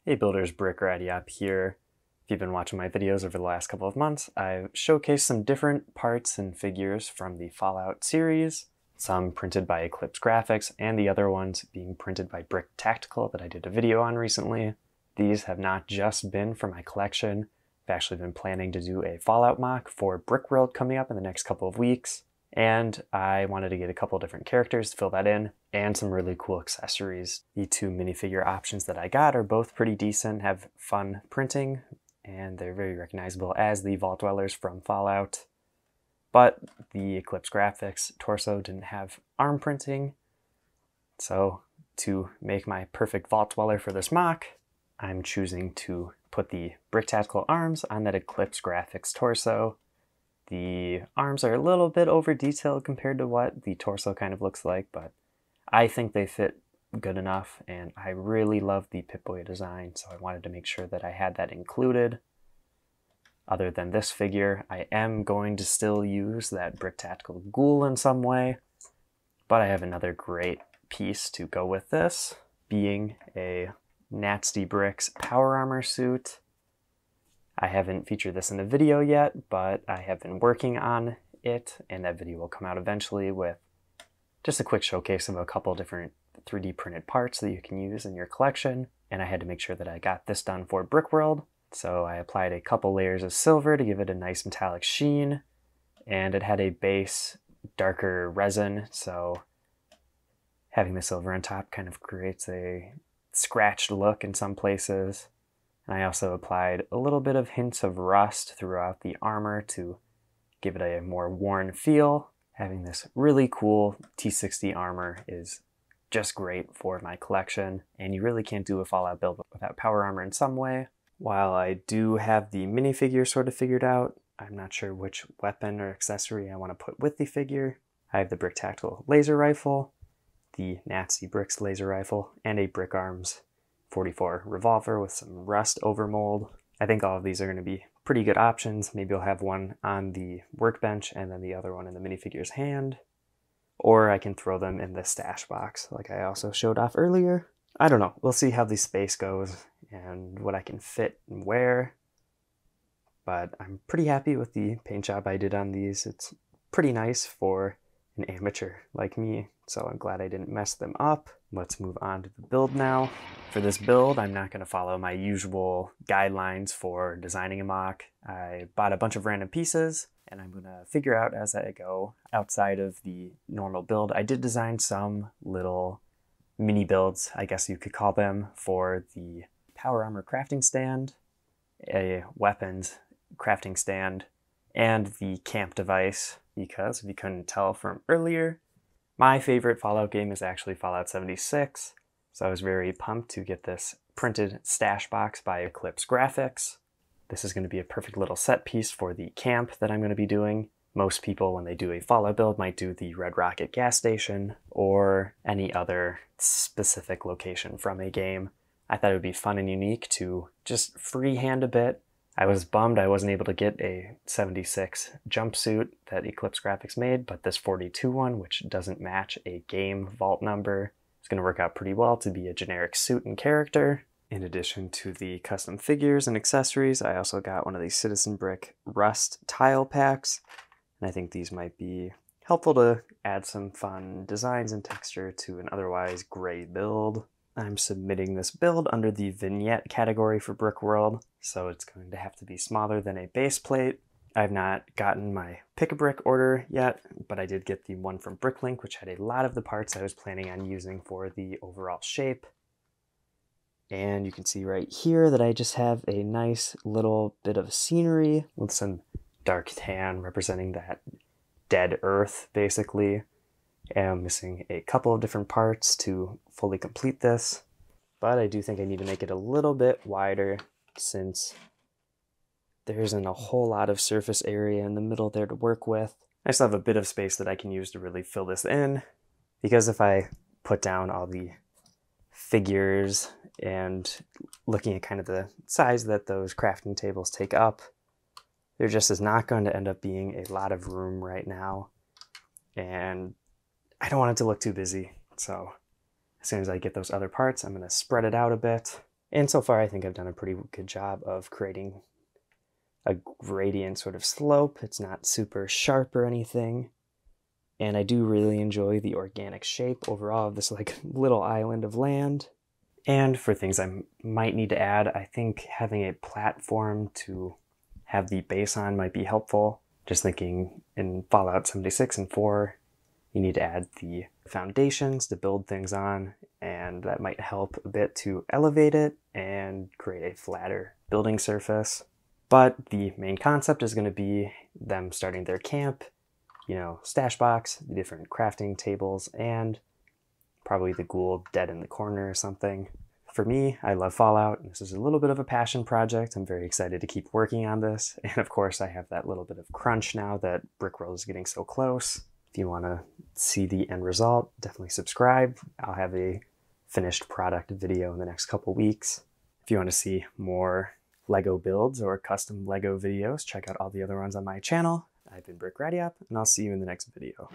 Hey builders, Brick Ready up here. If you've been watching my videos over the last couple of months, I've showcased some different parts and figures from the Fallout series, some printed by Eclipse Graphics, and the other ones being printed by Brick Tactical that I did a video on recently. These have not just been for my collection. I've actually been planning to do a Fallout MOC for Brickworld coming up in the next couple of weeks, and I wanted to get a couple different characters to fill that in, and some really cool accessories. The two minifigure options that I got are both pretty decent, have fun printing, and they're very recognizable as the Vault Dwellers from Fallout. But the Eclipse Graphics torso didn't have arm printing, so to make my perfect Vault Dweller for this MOC, I'm choosing to put the Brick Tactical arms on that Eclipse Graphics torso. The arms are a little bit over detailed compared to what the torso kind of looks like, but I think they fit good enough, and I really love the Pip-Boy design, so I wanted to make sure that I had that included. Other than this figure, I am going to still use that Brick Tactical Ghoul in some way, but I have another great piece to go with this, being a Nasty Bricks Power Armor suit. I haven't featured this in a video yet, but I have been working on it, and that video will come out eventually with just a quick showcase of a couple different 3D printed parts that you can use in your collection. And I had to make sure that I got this done for Brickworld, so I applied a couple layers of silver to give it a nice metallic sheen, and it had a base darker resin, so having the silver on top kind of creates a scratched look in some places. And I also applied a little bit of hints of rust throughout the armor to give it a more worn feel. Having this really cool T60 armor is just great for my collection, and you really can't do a Fallout build without power armor in some way. While I do have the minifigure sort of figured out, I'm not sure which weapon or accessory I want to put with the figure. I have the Brick Tactical laser rifle, the Nasty Bricks laser rifle, and a Brick Arms 44 revolver with some rust overmold. I think all of these are going to be pretty good options. Maybe I'll have one on the workbench and then the other one in the minifigure's hand. Or I can throw them in the stash box like I also showed off earlier. I don't know. We'll see how the space goes and what I can fit and wear. But I'm pretty happy with the paint job I did on these. It's pretty nice for an amateur like me, so I'm glad I didn't mess them up. Let's move on to the build now. For this build, I'm not going to follow my usual guidelines for designing a MOC. I bought a bunch of random pieces, and I'm going to figure out as I go. Outside of the normal build, I did design some little mini builds, I guess you could call them, for the power armor crafting stand, a weapons crafting stand, and the camp device, because if you couldn't tell from earlier, my favorite Fallout game is actually Fallout 76, so I was very pumped to get this printed stash box by Eclipse Graphics. This is going to be a perfect little set piece for the camp that I'm going to be doing. Most people, when they do a Fallout build, might do the Red Rocket gas station or any other specific location from a game. I thought it would be fun and unique to just freehand a bit. I was bummed I wasn't able to get a 76 jumpsuit that Eclipse Graphics made, but this 42 one, which doesn't match a game vault number, is going to work out pretty well to be a generic suit and character. In addition to the custom figures and accessories, I also got one of these Citizen Brick Rust tile packs, and I think these might be helpful to add some fun designs and texture to an otherwise gray build. I'm submitting this build under the vignette category for Brickworld, so it's going to have to be smaller than a base plate. I've not gotten my pick-a-brick order yet, but I did get the one from Bricklink, which had a lot of the parts I was planning on using for the overall shape. And you can see right here that I just have a nice little bit of scenery with some dark tan representing that dead earth, basically. I'm missing a couple of different parts to fully complete this, but I do think I need to make it a little bit wider since there isn't a whole lot of surface area in the middle there to work with. I still have a bit of space that I can use to really fill this in, because if I put down all the figures and looking at kind of the size that those crafting tables take up, there just is not going to end up being a lot of room right now, and I don't want it to look too busy, so as soon as I get those other parts, I'm going to spread it out a bit And so far I think I've done a pretty good job of creating a gradient sort of slope. It's not super sharp or anything. And I do really enjoy the organic shape overall of this like little island of land. And for things I might need to add, I think having a platform to have the base on might be helpful. Just thinking in Fallout 76 and 4, you need to add the foundations to build things on, and that might help a bit to elevate it and create a flatter building surface. But the main concept is going to be them starting their camp, you know, stash box, the different crafting tables, and probably the ghoul dead in the corner or something. For me, I love Fallout, and this is a little bit of a passion project. I'm very excited to keep working on this. And of course, I have that little bit of crunch now that Brickworld is getting so close. If you want to see the end result, definitely subscribe. I'll have a finished product video in the next couple weeks. If you want to see more Lego builds or custom Lego videos, check out all the other ones on my channel. I've been Brickworld, and I'll see you in the next video.